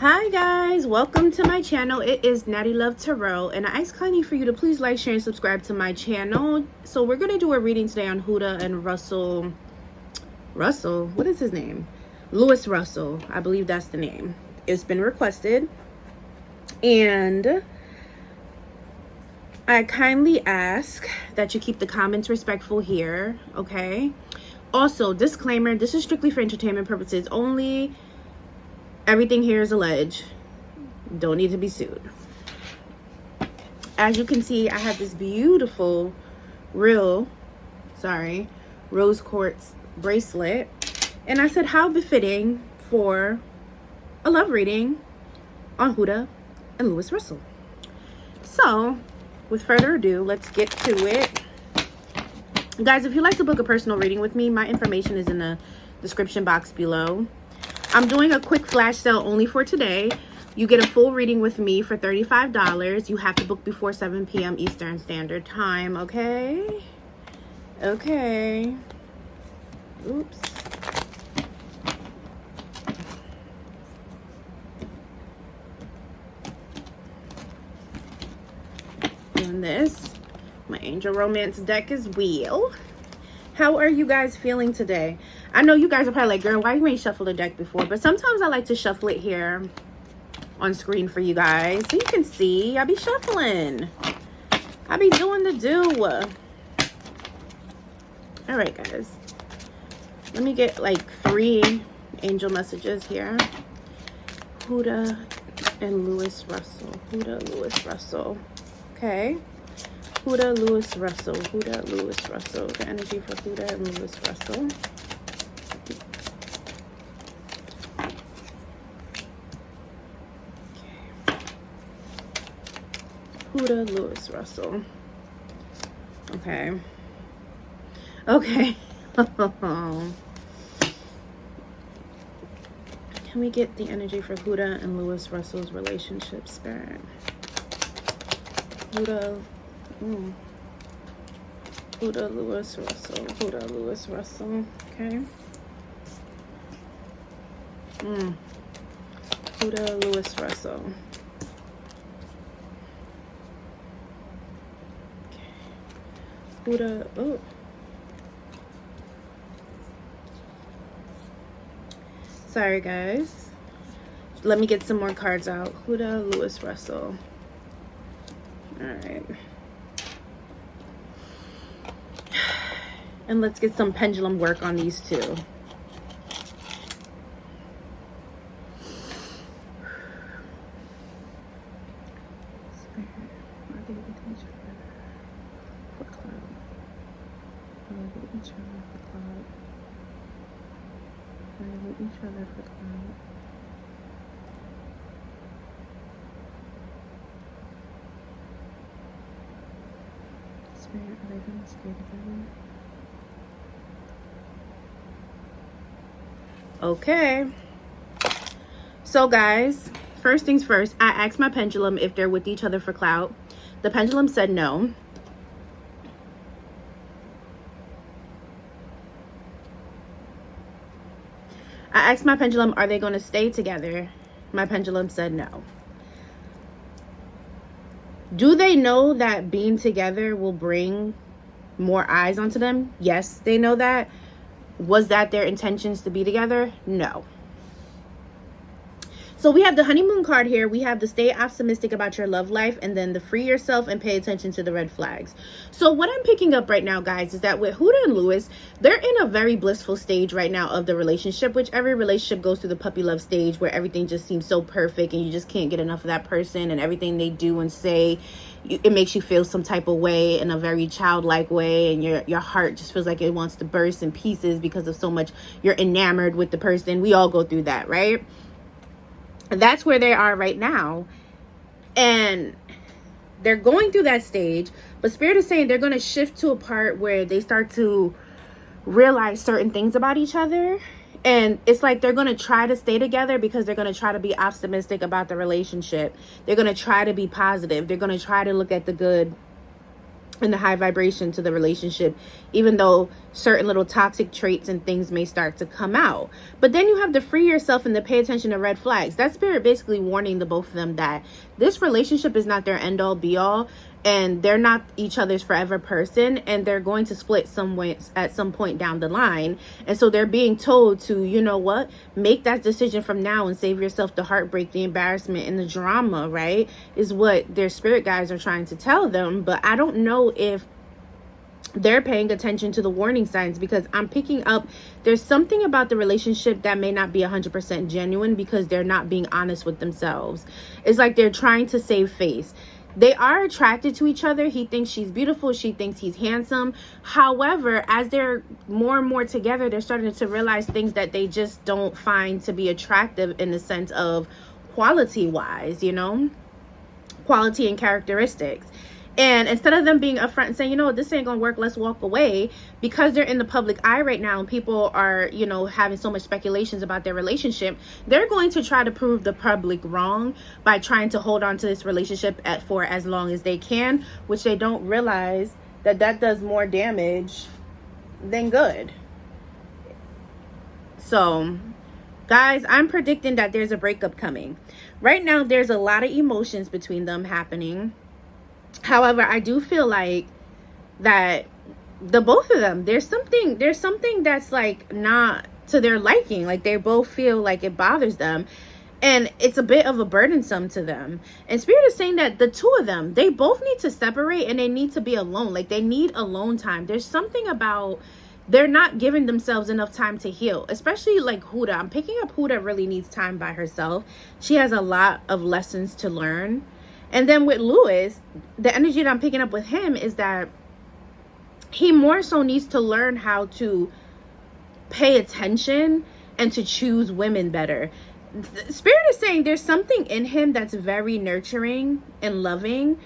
Hi guys, welcome to my channel. It is Natiluv Tarot, and I ask kindly for you to please like, share, and subscribe to my channel. So we're gonna do a reading today on Huda and Russell, what is his name? Lewis Russell, I believe that's the name. It's been requested, and I kindly ask that you keep the comments respectful here, okay? Also, disclaimer, this is strictly for entertainment purposes only. Everything here is alleged. Don't need to be sued. As you can see, I have this beautiful rose quartz bracelet. And I said, how befitting for a love reading on Huda and Lewis Russell. So, with further ado, let's get to it. Guys, if you'd like to book a personal reading with me, my information is in the description box below. I'm doing a quick flash sale only for today. You get a full reading with me for $35. You have to book before 7 p.m. Eastern Standard Time, okay? Okay. Oops. Doing this. My Angel Romance deck is wheel. How are you guys feeling today? I know you guys are probably like, girl, why you ain't shuffled the deck before? But sometimes I like to shuffle it here on screen for you guys, so you can see. I be shuffling. I be doing the do. All right, guys. Let me get like 3 angel messages here. Huda and Lewis Russell. Huda, Lewis Russell. Okay. Huda, Lewis Russell. Huda, Lewis Russell. The energy for Huda and Lewis Russell. Okay. Huda, Lewis Russell. Okay. Okay. Can we get the energy for Huda and Lewis Russell's relationship, Spirit? Huda. Huda, Lewis Russell. Huda, Lewis Russell. Okay. Huda, Lewis Russell. Okay. Huda. Oh. Sorry, guys. Let me get some more cards out. Huda, Lewis Russell. All right. And let's get some pendulum work on these two. Spirit, are they with each other for clout? Are they with each other for clout? Are they with each other for clout? Spirit, are they gonna stay together? Okay, so guys, first things first, I asked my pendulum if they're with each other for clout. The pendulum said no. I asked my pendulum, are they going to stay together? My pendulum said no. Do they know that being together will bring more eyes onto them? Yes, they know that. Was that their intentions to be together? No. So we have the honeymoon card here. We have the stay optimistic about your love life, and then the free yourself and pay attention to the red flags. So what I'm picking up right now, guys, is that with Huda and Lewis, they're in a very blissful stage right now of the relationship, which every relationship goes through the puppy love stage where everything just seems so perfect and you just can't get enough of that person, and everything they do and say, it makes you feel some type of way in a very childlike way, and your heart just feels like it wants to burst in pieces because of so much you're enamored with the person. We all go through that, right? That's where they are right now, and they're going through that stage, but Spirit is saying they're going to shift to a part where they start to realize certain things about each other, and it's like they're going to try to stay together because they're going to try to be optimistic about the relationship. They're going to try to be positive. They're going to try to look at the good and the high vibration to the relationship, even though certain little toxic traits and things may start to come out. But then you have to free yourself and to pay attention to red flags. That spirit basically warning the both of them that this relationship is not their end all be all, and they're not each other's forever person, and they're going to split some way at some point down the line. And so they're being told to, you know what, make that decision from now and save yourself the heartbreak, the embarrassment, and the drama, right? Is what their spirit guides are trying to tell them. But I don't know if they're paying attention to the warning signs, because I'm picking up there's something about the relationship that may not be 100% genuine, because they're not being honest with themselves. It's like they're trying to save face. They are attracted to each other. He thinks she's beautiful. She thinks he's handsome. However, as they're more and more together, they're starting to realize things that they just don't find to be attractive in the sense of quality-wise, you know, quality and characteristics. And instead of them being upfront and saying, you know, this ain't gonna work, let's walk away, because they're in the public eye right now and people are, you know, having so much speculations about their relationship, they're going to try to prove the public wrong by trying to hold on to this relationship for as long as they can, which they don't realize that that does more damage than good. So, guys, I'm predicting that there's a breakup coming. Right now, there's a lot of emotions between them happening. However, I do feel like that the both of them, there's something that's like not to their liking. Like they both feel like it bothers them, and it's a bit of a burdensome to them. And Spirit is saying that the two of them, they both need to separate and they need to be alone. Like they need alone time. There's something about they're not giving themselves enough time to heal, especially like Huda. I'm picking up Huda really needs time by herself. She has a lot of lessons to learn. And then with Lewis, the energy that I'm picking up with him is that he more so needs to learn how to pay attention and to choose women better. Spirit is saying there's something in him that's very nurturing and loving,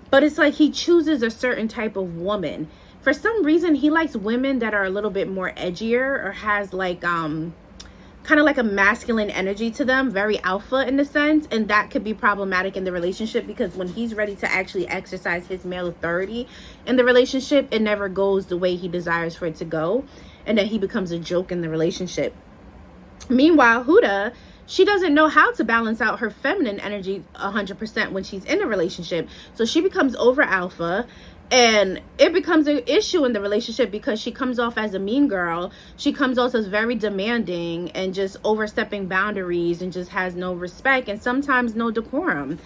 but it's like he chooses a certain type of woman. For some reason, he likes women that are a little bit more edgier or has like kind of like a masculine energy to them, very alpha in a sense, and that could be problematic in the relationship, because when he's ready to actually exercise his male authority in the relationship, it never goes the way he desires for it to go, and then he becomes a joke in the relationship. Meanwhile, Huda, she doesn't know how to balance out her feminine energy 100% when she's in a relationship, so she becomes over alpha. And it becomes an issue in the relationship because she comes off as a mean girl. She comes off as very demanding and just overstepping boundaries and just has no respect and sometimes no decorum,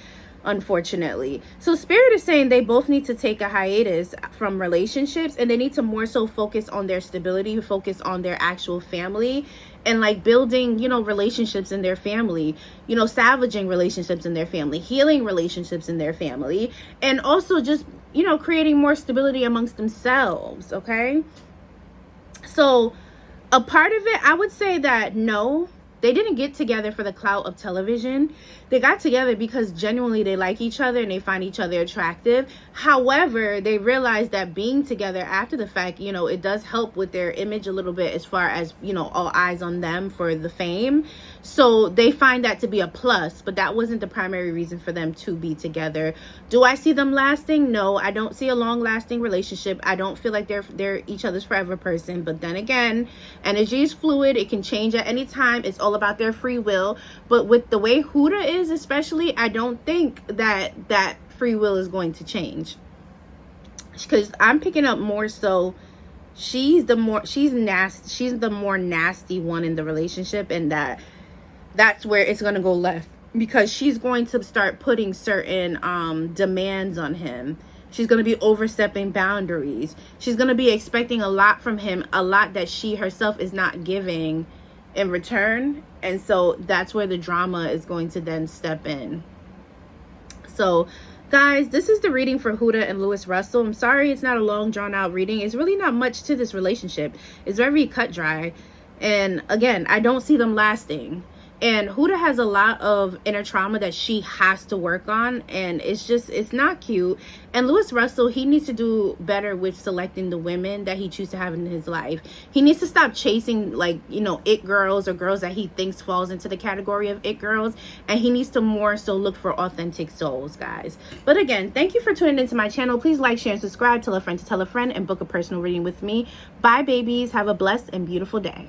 unfortunately. So Spirit is saying they both need to take a hiatus from relationships, and they need to more so focus on their stability, focus on their actual family, and like building, you know, relationships in their family, you know, salvaging relationships in their family, healing relationships in their family, and also just, you know, creating more stability amongst themselves. Okay. So a part of it, I would say that no, they didn't get together for the clout of television. They got together because genuinely they like each other and they find each other attractive. However, they realized that being together after the fact, you know, it does help with their image a little bit as far as, you know, all eyes on them for the fame. So they find that to be a plus, but that wasn't the primary reason for them to be together. Do I see them lasting? No, I don't see a long-lasting relationship. I don't feel like they're each other's forever person. But then again, energy is fluid. It can change at any time. It's all about their free will. But with the way Huda is, especially, I don't think that free will is going to change, because I'm picking up more so she's the more nasty one in the relationship, and that's where it's going to go left, because she's going to start putting certain demands on him. She's going to be overstepping boundaries. She's going to be expecting a lot from him, a lot that she herself is not giving in return. And so that's where the drama is going to then step in. So guys, this is the reading for Huda and Lewis Russell. I'm sorry it's not a long drawn out reading. It's really not much to this relationship. It's very cut dry. And again, I don't see them lasting. And Huda has a lot of inner trauma that she has to work on, and it's not cute. And Louis Russell, he needs to do better with selecting the women that he chooses to have in his life. He needs to stop chasing, like, you know, it girls or girls that he thinks falls into the category of it girls, and he needs to more so look for authentic souls, guys. But again, thank you for tuning into my channel. Please like, share, and subscribe. Tell a friend to tell a friend, and book a personal reading with me. Bye, babies. Have a blessed and beautiful day.